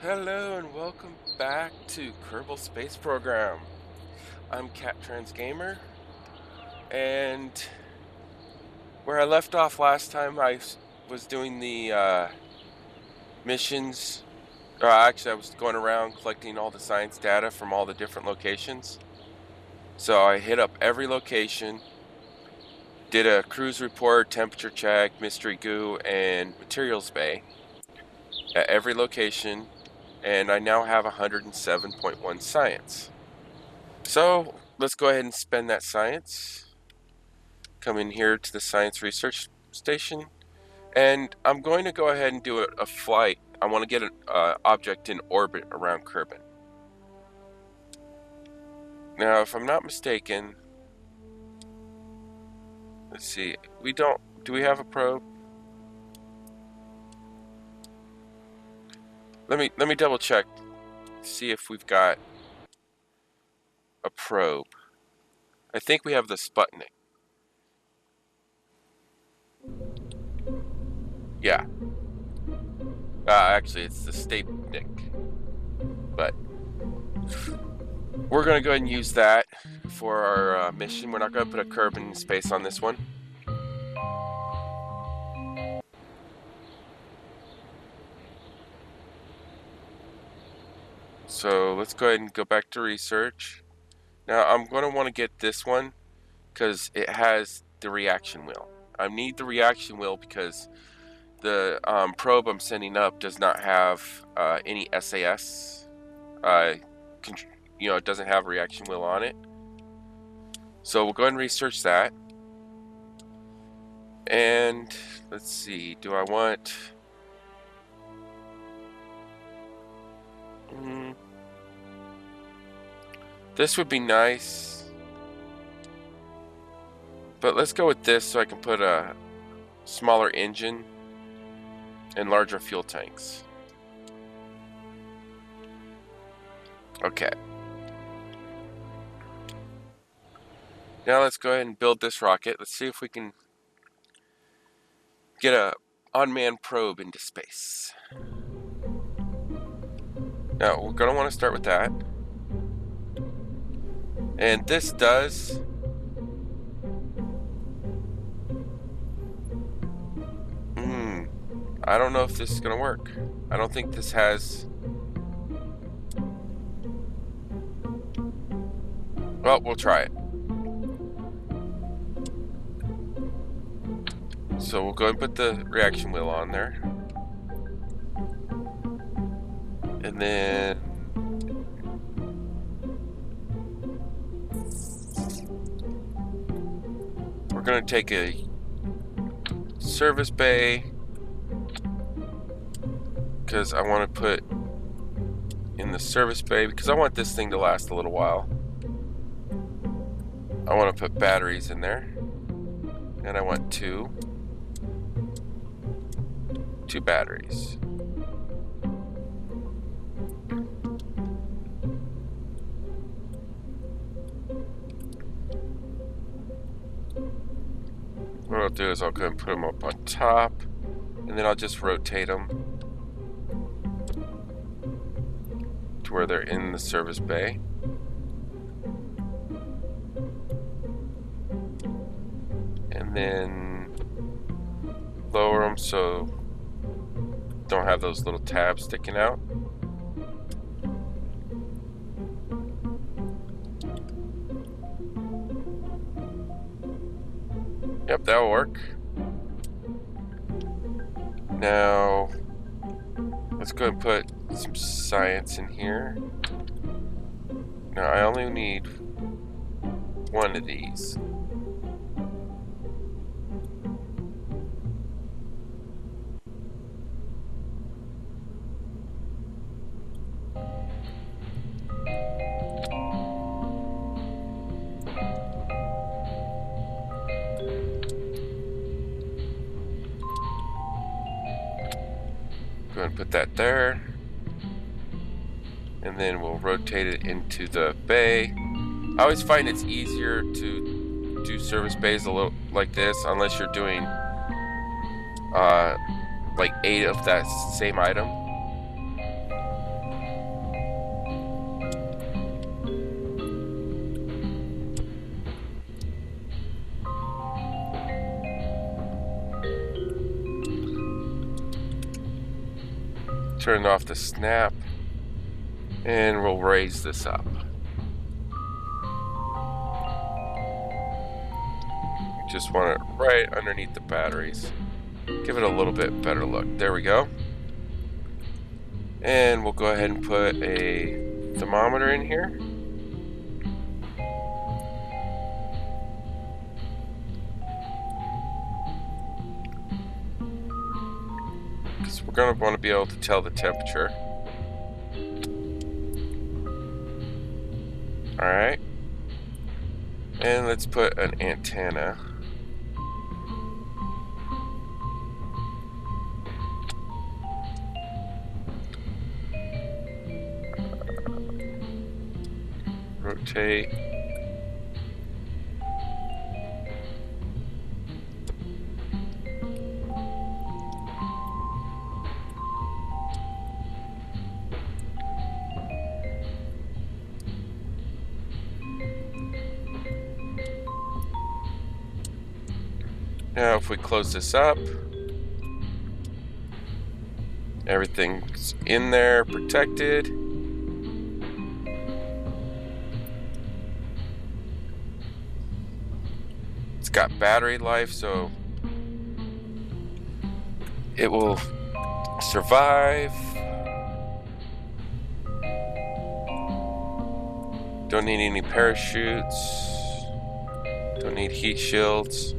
Hello and welcome back to Kerbal Space Program. I'm Cat Trans Gamer, and where I left off last time, was doing the missions. Actually, I was going around collecting all the science data from all the different locations. So I hit up every location, did a cruise report, temperature check, mystery goo, and materials bay at every location, and I now have 107.1 science. So let's go ahead and spend that science. Come in here to the science research station, and I'm going to go ahead and do a flight. I want to get an object in orbit around Kerbin. Now, if I'm not mistaken, let's see. Do we have a probe? Let me double check. See if we've got a probe. I think we have the Sputnik. Yeah. Actually, it's the Sputnik. But we're going to go ahead and use that for our mission. We're not going to put a Kerbin in space on this one. So let's go ahead and go back to research. Now I'm going to want to get this one because it has the reaction wheel. I need the reaction wheel because the probe I'm sending up does not have any SAS. It doesn't have a reaction wheel on it. So we'll go ahead and research that. And let's see, do I want... This would be nice. But let's go with this so I can put a smaller engine and larger fuel tanks. Okay. Now let's go ahead and build this rocket. Let's see if we can get a unmanned probe into space. Now we're going to want to start with that. And this does... I don't know if this is going to work. I don't think this has... Well, we'll try it. So we'll go and put the reaction wheel on there. And then... we're going to take a service bay, because I want to put in the service bay, because I want this thing to last a little while. I want to put batteries in there, and I want two batteries. What I'll do is I'll go and put them up on top, and then I'll just rotate them to where they're in the service bay. And then lower them so don't have those little tabs sticking out. Yep, that'll work. Now, let's go and put some science in here. Now, I only need one of these. Go ahead and put that there, and then we'll rotate it into the bay. I always find it's easier to do service bays a little like this, unless you're doing like 8 of that same item. turn off the snap, and we'll raise this up. Just want it right underneath the batteries. Give it a little bit better look. There we go. And we'll go ahead and put a thermometer in here. Because we're going to want to be able to tell the temperature. Alright. And let's put an antenna. Rotate. Now if we close this up, everything's in there, protected. It's got battery life, so it will survive. Don't need any parachutes. Don't need heat shields.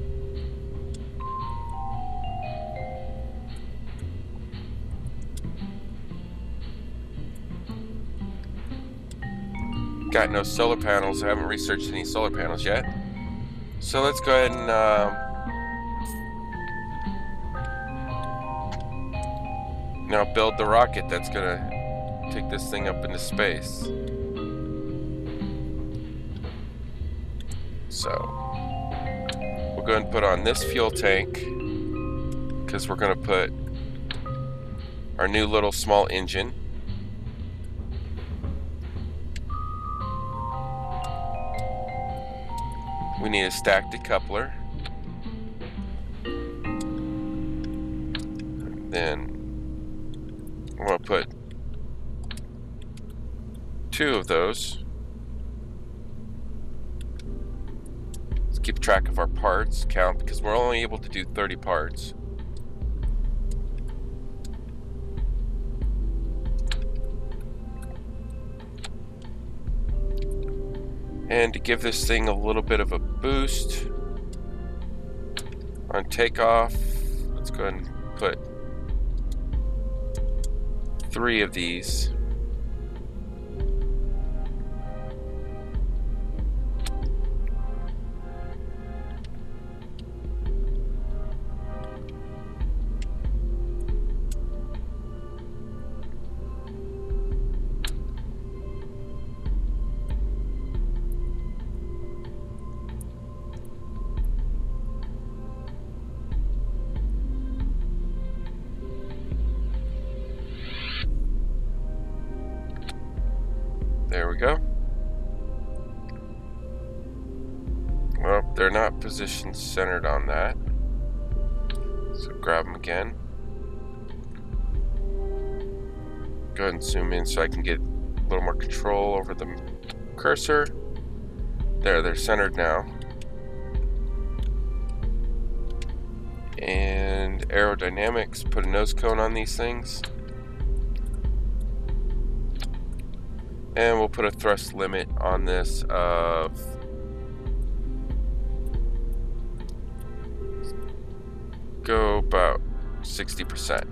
Got no solar panels. I haven't researched any solar panels yet. So let's go ahead and now build the rocket that's gonna take this thing up into space. So we'll go ahead and put on this fuel tank because we're gonna put our new little small engine. We need a stack decoupler. Then I'm going to put 2 of those. Let's keep track of our parts count because we're only able to do 30 parts. And to give this thing a little bit of a boost on takeoff, let's go ahead and put 3 of these. There we go. Well, they're not position centered on that. So grab them again. Go ahead and zoom in so I can get a little more control over the cursor. There, they're centered now. And aerodynamics, put a nose cone on these things. And we'll put a thrust limit on this of go about 60%.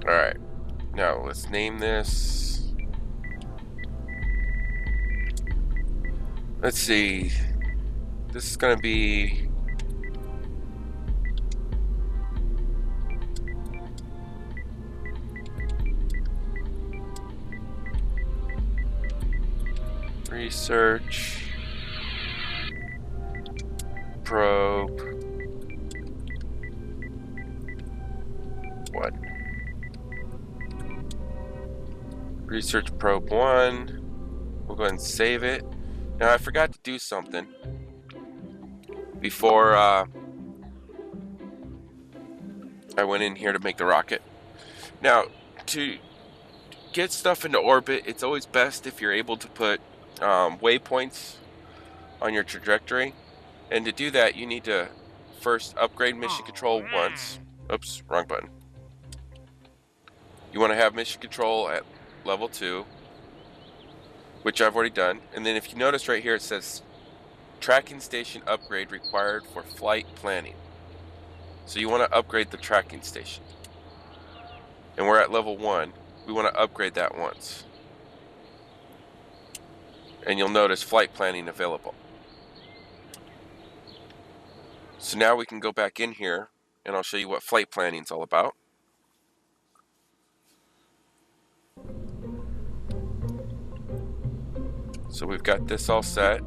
Alright, now let's name this. Let's see. This is going to be research probe 1. Research probe 1. We'll go ahead and save it. Now I forgot to do something before I went in here to make the rocket. Now, to get stuff into orbit, it's always best if you're able to put waypoints on your trajectory. And to do that, you need to first upgrade mission control once. Oops, wrong button. You want to have mission control at level 2, which I've already done. And then if you notice right here, it says tracking station upgrade required for flight planning. So you want to upgrade the tracking station. And we're at level 1. We want to upgrade that once. And you'll notice flight planning available. So now we can go back in here and I'll show you what flight planning is all about. So we've got this all set.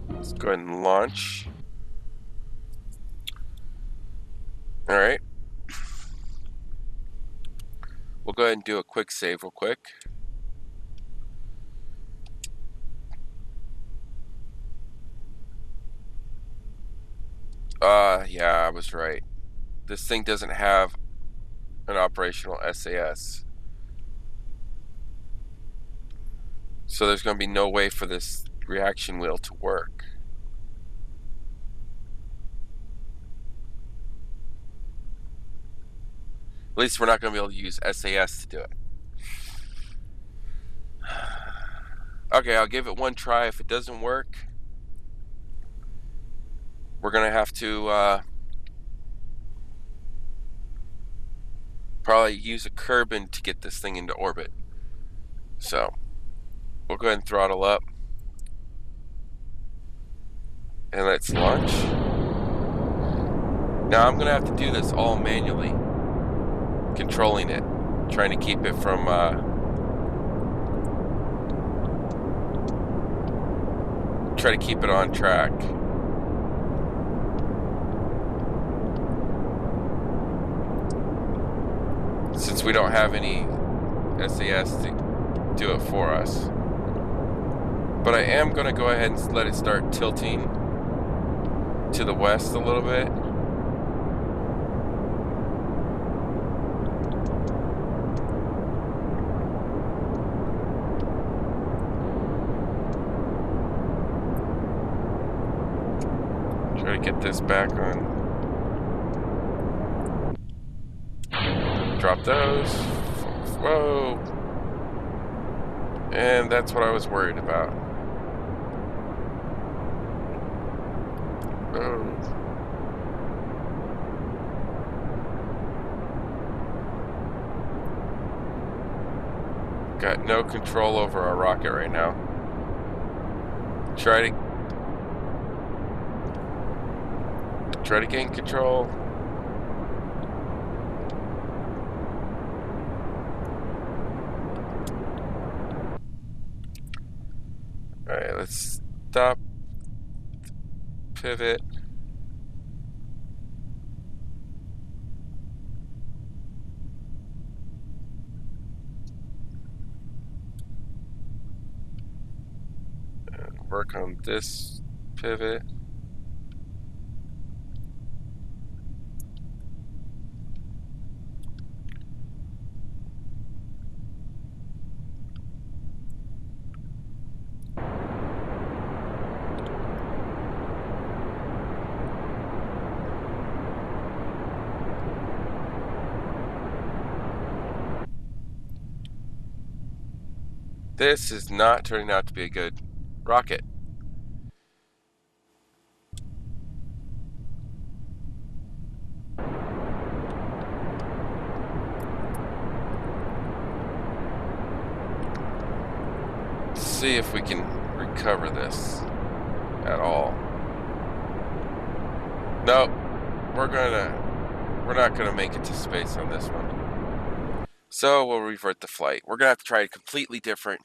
Let's go ahead and launch. Alright. We'll go ahead and do a quick save real quick. Yeah, I was right. This thing doesn't have an operational SAS. So there's going to be no way for this reaction wheel to work. At least we're not going to be able to use SAS to do it. Okay, I'll give it one try. If it doesn't work, we're going to have to probably use a Kerbin to get this thing into orbit. So we'll go ahead and throttle up. And let's launch. Now I'm going to have to do this all manually, controlling it, trying to keep it from try to keep it on track. Since we don't have any SAS to do it for us. But I am going to go ahead and let it start tilting to the west a little bit. Try to get this back on. Drop those. Whoa. And that's what I was worried about. Oh. Got no control over our rocket right now. Try to gain control. Alright, let's stop. Pivot. And work on this pivot. This is not turning out to be a good rocket. Let's see if we can recover this at all. Nope. We're not gonna make it to space on this one. So we'll revert the flight. We're gonna have to try a completely different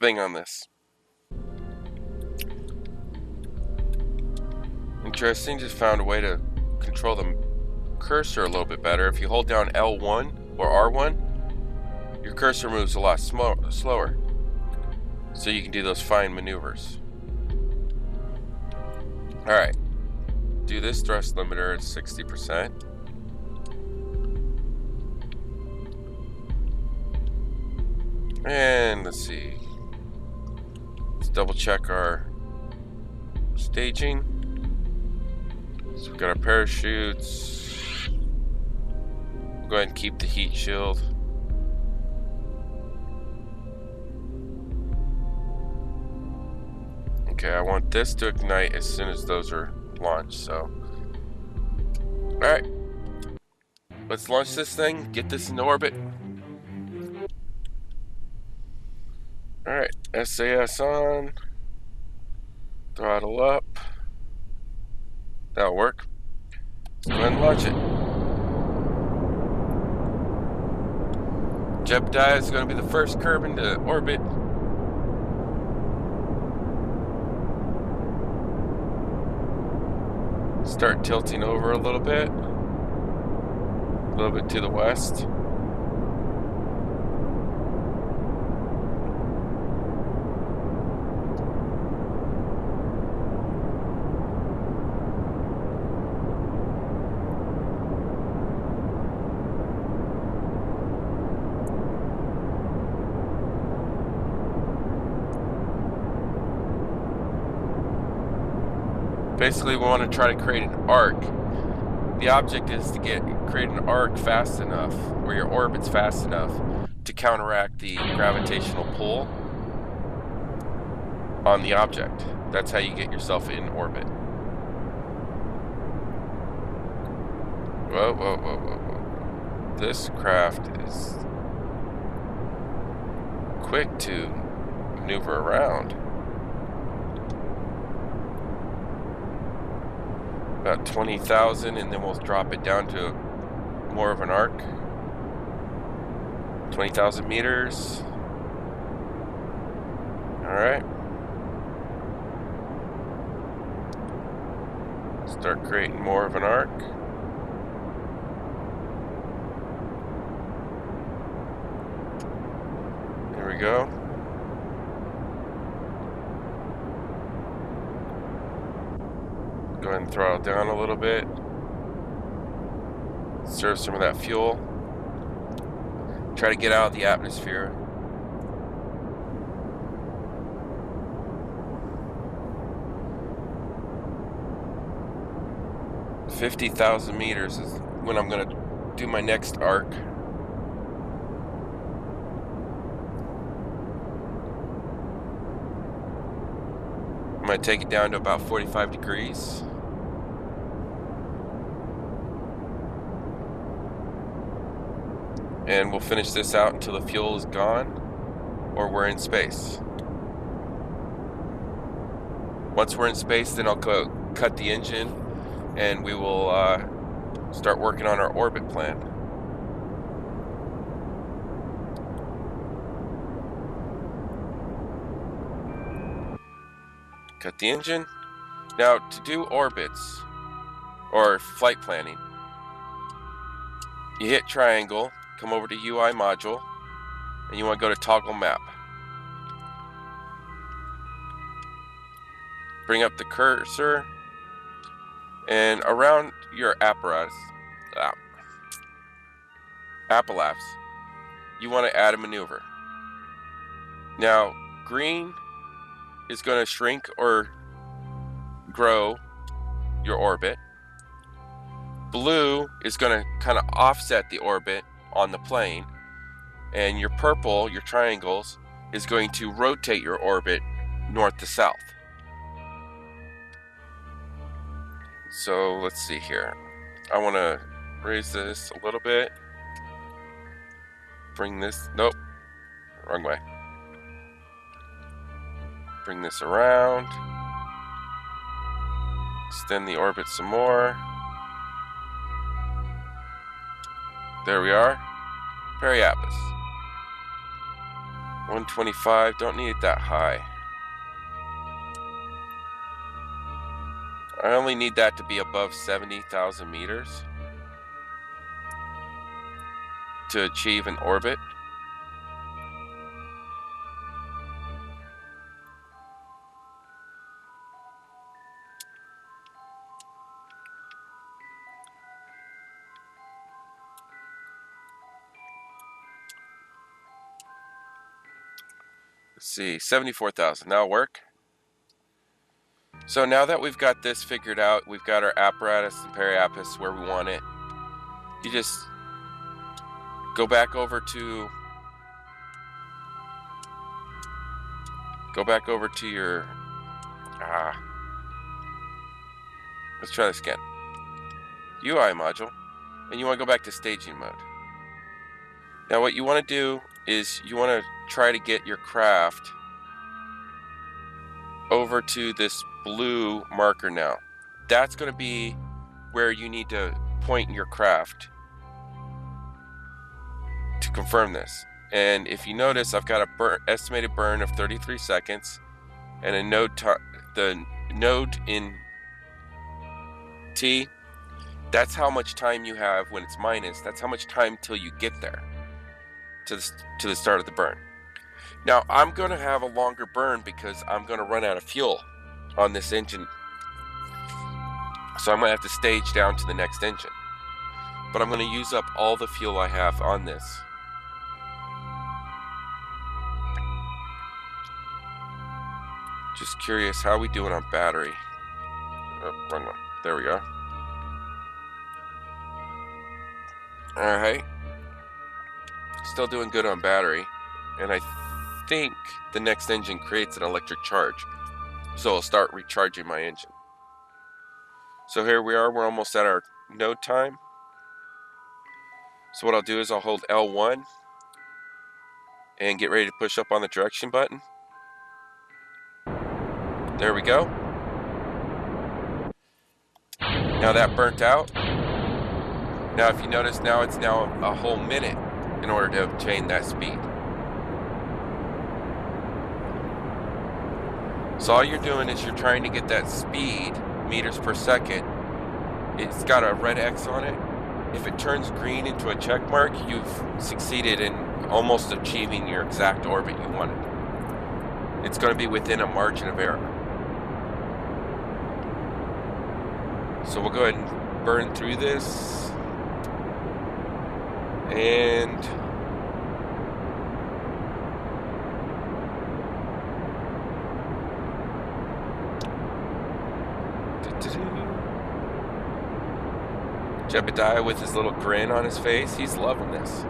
thing on this. Interesting, just found a way to control the cursor a little bit better. If you hold down L1 or R1, your cursor moves a lot slower. So so you can do those fine maneuvers. Alright, do this thrust limiter at 60%. And let's see, let's double check our staging. So we've got our parachutes. We'll go ahead and keep the heat shield. Okay, I want this to ignite as soon as those are launched, so. Alright. Let's launch this thing, get this into orbit. Alright, SAS on. Throttle up. That'll work. Let's go ahead and launch it. Jebediah is going to be the first curve into orbit. Start tilting over a little bit to the west. Basically, we want to try to create an arc. The object is to create an arc fast enough, or your orbit's fast enough, to counteract the gravitational pull on the object. That's how you get yourself in orbit. Whoa, whoa, whoa, whoa, whoa. This craft is quick to maneuver around. About 20,000, and then we'll drop it down to more of an arc. 20,000 meters. Alright. Start creating more of an arc. There we go. Go ahead and throttle down a little bit. Serve some of that fuel. Try to get out of the atmosphere. $50,000 meters is when I'm gonna do my next arc. I'm gonna take it down to about 45 degrees. And we'll finish this out until the fuel is gone or we're in space. Once we're in space, then I'll go cut the engine and we will start working on our orbit plan. Cut the engine. Now, to do orbits or flight planning, you hit triangle, come over to UI module, and you want to go to toggle map. Bring up the cursor, and around your apparatus, you want to add a maneuver. Now, green is going to shrink or grow your orbit. Blue is going to kind of offset the orbit on the plane, and your purple, your triangles, is going to rotate your orbit north to south. So let's see here. I want to raise this a little bit. Bring this, nope, wrong way. Bring this around. Extend the orbit some more. There we are. Periapis. 125, don't need it that high. I only need that to be above 70,000 meters to achieve an orbit. Let's see, 74,000. That'll work. So now that we've got this figured out, we've got our apparatus and periapis where we want it. You just go back over to your let's try this again. UI module, and you want to go back to staging mode. Now what you want to do is you want to try to get your craft over to this blue marker now. That's going to be where you need to point your craft to confirm this. And if you notice, I've got a estimated burn of 33 seconds and a node the node in T. That's how much time you have when it's minus. That's how much time till you get there to the start of the burn. Now I'm going to have a longer burn because I'm going to run out of fuel on this engine, so I'm going to have to stage down to the next engine, but I'm going to use up all the fuel I have on this. Just curious, how are we doing on battery? Oh, wrong one. There we go. Alright, still doing good on battery, and I think the next engine creates an electric charge, so I'll start recharging my engine. So here we are, we're almost at our node time. So what I'll do is I'll hold L1 and get ready to push up on the direction button. There we go. Now that burnt out. Now if you notice, now it's now a whole minute in order to obtain that speed. So all you're doing is you're trying to get that speed, meters per second. It's got a red X on it. If it turns green into a check mark, you've succeeded in almost achieving your exact orbit you wanted. It's going to be within a margin of error. So we'll go ahead and burn through this. And Jebediah with his little grin on his face, he's loving this.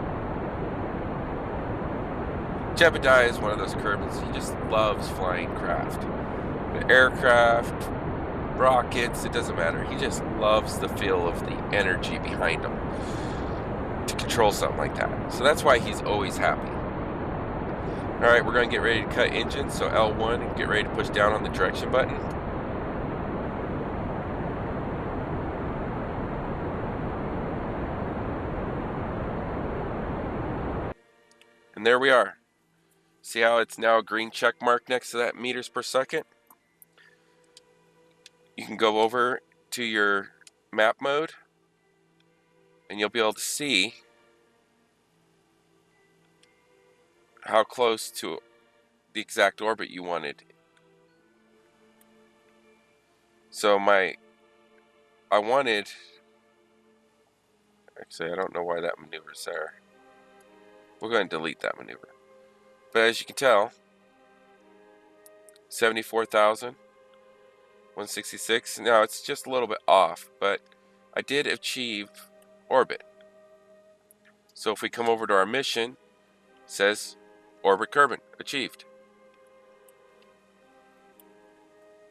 Jebediah is one of those Kerbals, he just loves flying craft. Aircraft, rockets, it doesn't matter. He just loves the feel of the energy behind them to control something like that. So that's why he's always happy. Alright, we're going to get ready to cut engine, so L1 and get ready to push down on the direction button. And there we are. See how it's now a green check mark next to that meters per second? You can go over to your map mode and you'll be able to see how close to the exact orbit you wanted. So I wanted, actually I don't know why that maneuver's there. We're going to delete that maneuver. But as you can tell, 74,166. Now it's just a little bit off, but I did achieve orbit. So if we come over to our mission, it says orbit Kerbin achieved.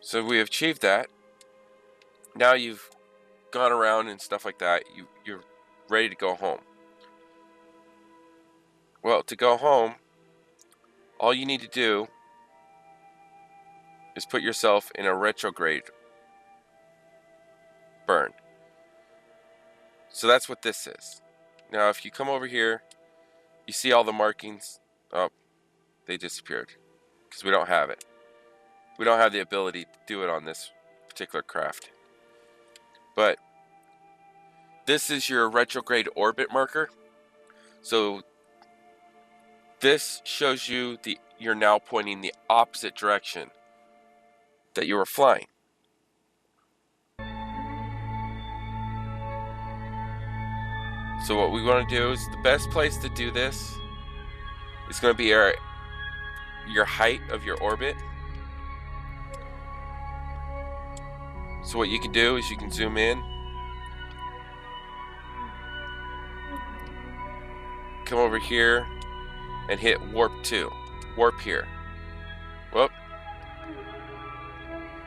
So we have achieved that. Now you've gone around and stuff like that. You're ready to go home. Well, to go home, all you need to do is put yourself in a retrograde burn. So that's what this is. Now if you come over here, you see all the markings. Oh, they disappeared because we don't have it. We don't have the ability to do it on this particular craft. But this is your retrograde orbit marker. So this shows you you're now pointing the opposite direction that you were flying. So what we want to do is the best place to do this is going to be our your height of your orbit. So what you can do is you can zoom in, come over here and hit warp 2. Warp here. Whoop.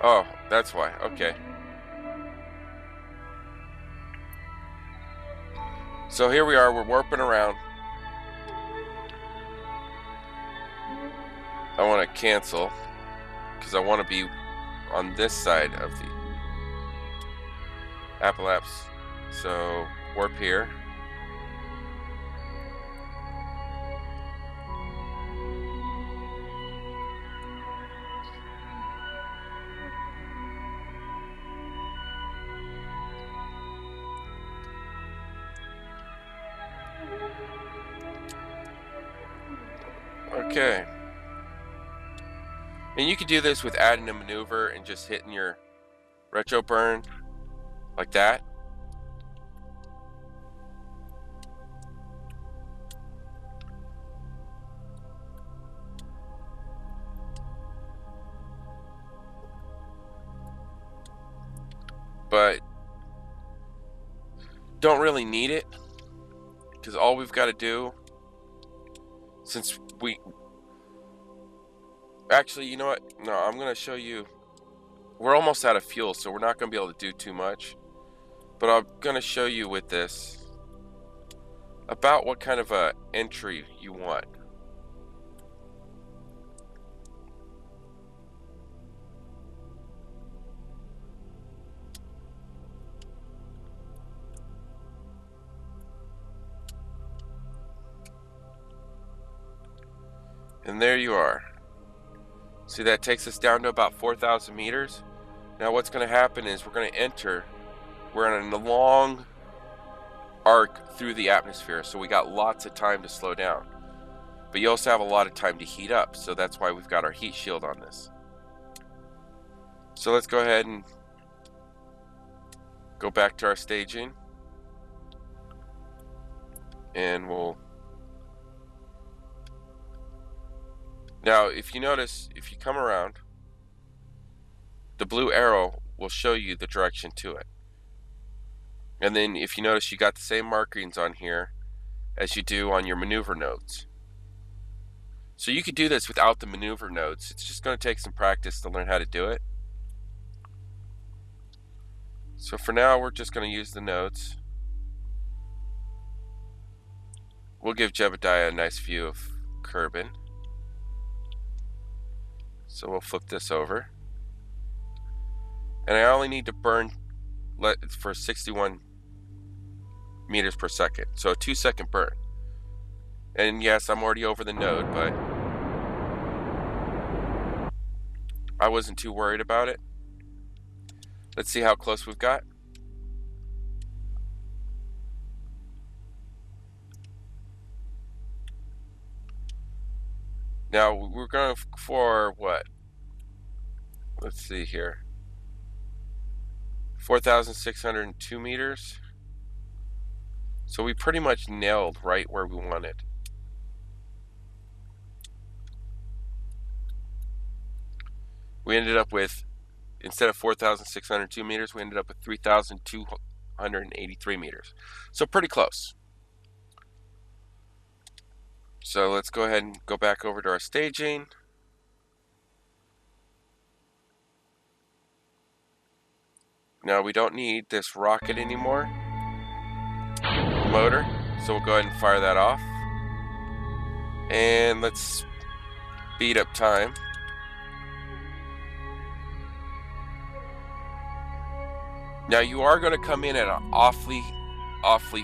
Oh, that's why. Okay. So here we are, we're warping around. I want to cancel because I want to be on this side of the Appalapse. So warp here. Okay. And you could do this with adding a maneuver and just hitting your retro burn like that. But don't really need it, because all we've got to do, since we actually, you know what, no, I'm going to show you, we're almost out of fuel, so we're not going to be able to do too much, but I'm going to show you with this about what kind of a entry you want. And there you are. See, that takes us down to about 4,000 meters. Now what's going to happen is we're going to enter, we're in a long arc through the atmosphere, so we got lots of time to slow down. But you also have a lot of time to heat up, so that's why we've got our heat shield on this. So let's go ahead and go back to our staging. And we'll... Now, if you notice, if you come around, the blue arrow will show you the direction to it. And then if you notice, you got the same markings on here as you do on your maneuver nodes. So you could do this without the maneuver nodes. It's just going to take some practice to learn how to do it. So for now, we're just going to use the nodes. We'll give Jebediah a nice view of Kerbin. So we'll flip this over. And I only need to burn for 61 meters per second. So a 2-second burn. And yes, I'm already over the node, but I wasn't too worried about it. Let's see how close we've got. Now we're going for what? Let's see here. 4,602 meters. So we pretty much nailed right where we wanted. We ended up with, instead of 4,602 meters, we ended up with 3,283 meters. So pretty close. So let's go ahead and go back over to our staging. Now we don't need this rocket anymore, motor, so we'll go ahead and fire that off. And let's speed up time. Now you are going to come in at an awfully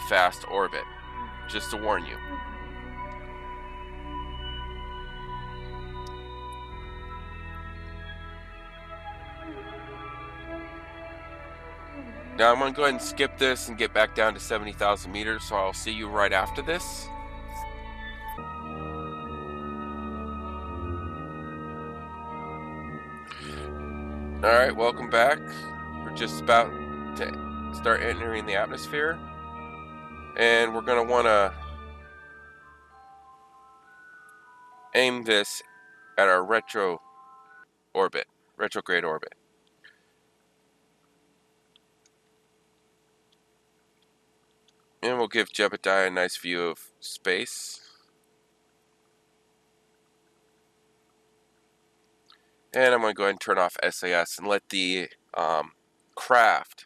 fast orbit, just to warn you. Now I'm going to go ahead and skip this and get back down to 70,000 meters, so I'll see you right after this. Alright, welcome back. We're just about to start entering the atmosphere. And we're going to want to aim this at our retrograde orbit. And we'll give Jebediah a nice view of space. And I'm going to go ahead and turn off SAS and let the craft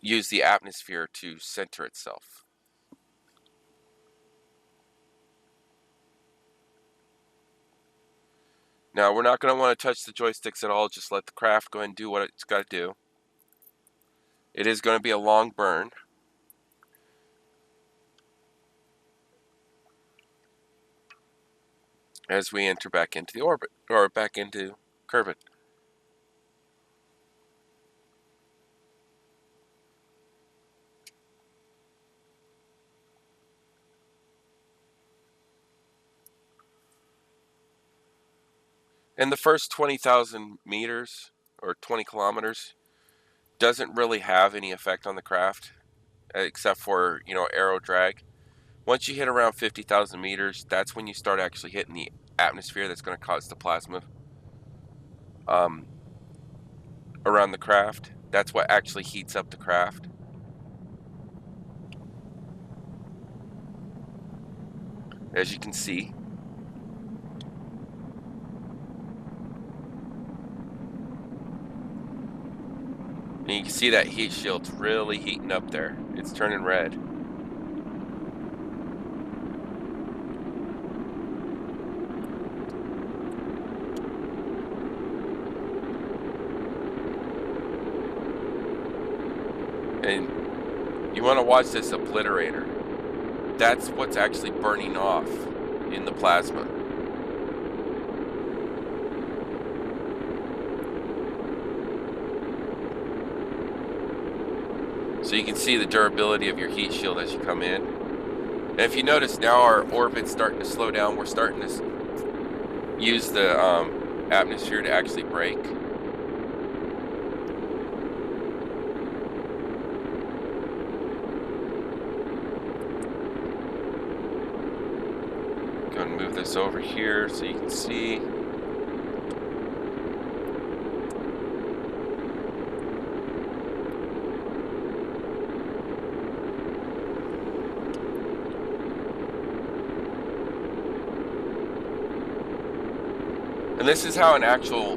use the atmosphere to center itself. Now, we're not going to want to touch the joysticks at all. Just let the craft go ahead and do what it's got to do. It is going to be a long burn. As we enter back into the orbit, or back into Kerbit. And the first 20,000 meters, or 20 kilometers, doesn't really have any effect on the craft, except for, aero drag. Once you hit around 50,000 meters, that's when you start actually hitting the atmosphere that's going to cause the plasma around the craft. That's what actually heats up the craft. As you can see. And you can see that heat shield's really heating up there. It's turning red. And you want to watch this obliterator. That's what's actually burning off in the plasma. So you can see the durability of your heat shield as you come in. And if you notice, now our orbit's starting to slow down. We're starting to use the atmosphere to actually brake. Go and move this over here so you can see. And this is how an actual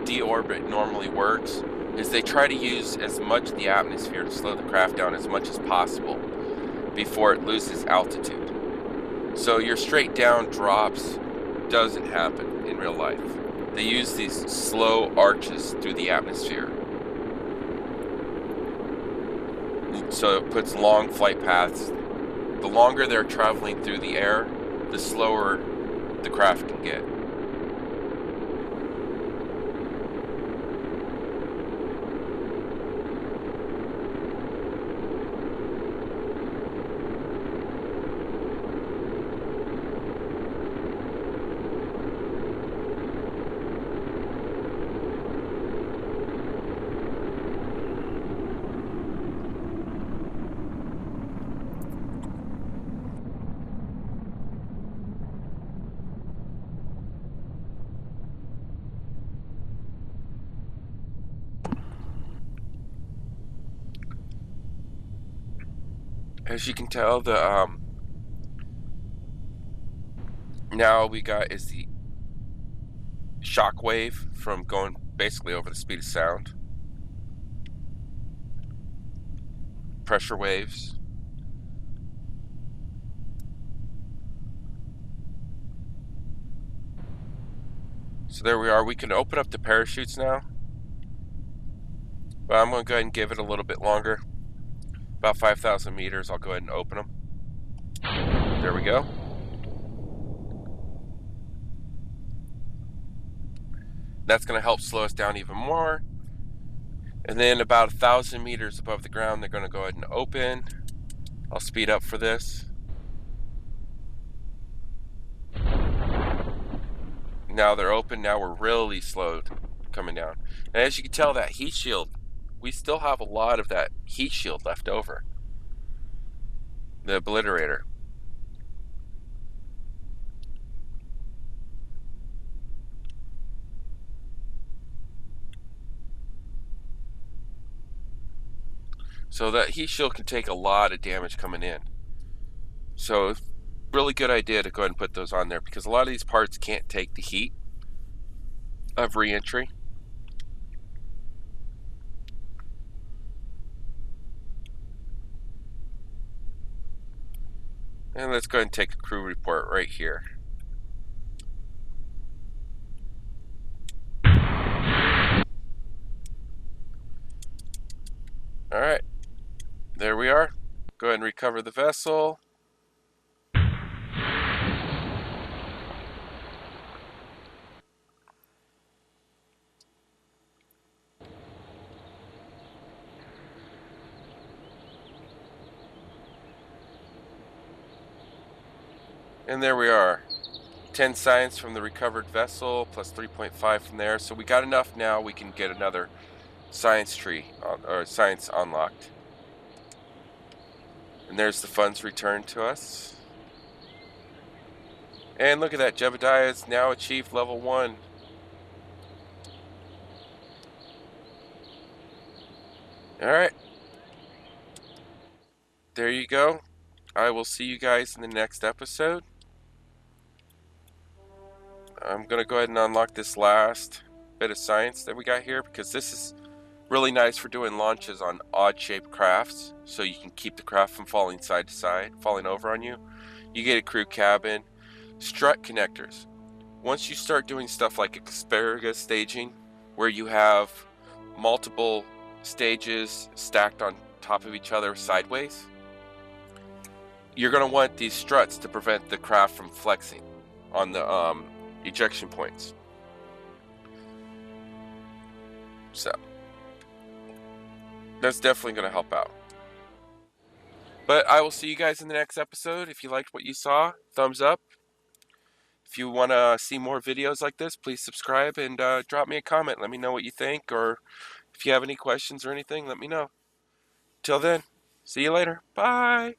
deorbit normally works, is they try to use as much of the atmosphere to slow the craft down as much as possible before it loses altitude. So your straight down drops doesn't happen in real life. They use these slow arches through the atmosphere. So it puts long flight paths. The longer they're traveling through the air, the slower the craft can get. As you can tell, the now we got is the shock wave from going basically over the speed of sound. Pressure waves. So there we are. We can open up the parachutes now. But I'm going to go ahead and give it a little bit longer. About 5,000 meters, I'll go ahead and open them. There we go. That's going to help slow us down even more. And then about 1,000 meters above the ground, they're going to go ahead and open. I'll speed up for this. Now they're open. Now we're really slowed coming down. And as you can tell, that heat shield, we still have a lot of that heat shield left over. The obliterator. so that heat shield can take a lot of damage coming in. So really good idea to go ahead and put those on there, because a lot of these parts can't take the heat of re-entry. And let's go ahead and take a crew report right here. Alright, there we are. Go ahead and recover the vessel. And there we are. 10 science from the recovered vessel, plus 3.5 from there. So we got enough now, we can get another science tree, or science unlocked. And there's the funds returned to us. And look at that, Jebediah has now achieved level 1. Alright. There you go. I will see you guys in the next episode. I'm going to go ahead and unlock this last bit of science that we got here, because this is really nice for doing launches on odd-shaped crafts, so you can keep the craft from falling side to side, falling over on you. You get a crew cabin, strut connectors. Once you start doing stuff like asparagus staging, where you have multiple stages stacked on top of each other sideways, you're going to want these struts to prevent the craft from flexing on the ejection points. So that's definitely going to help out. But I will see you guys in the next episode. If you liked what you saw, thumbs up. If you want to see more videos like this, please subscribe and drop me a comment. Let me know what you think, or if you have any questions or anything, let me know. Till then, see you later. Bye.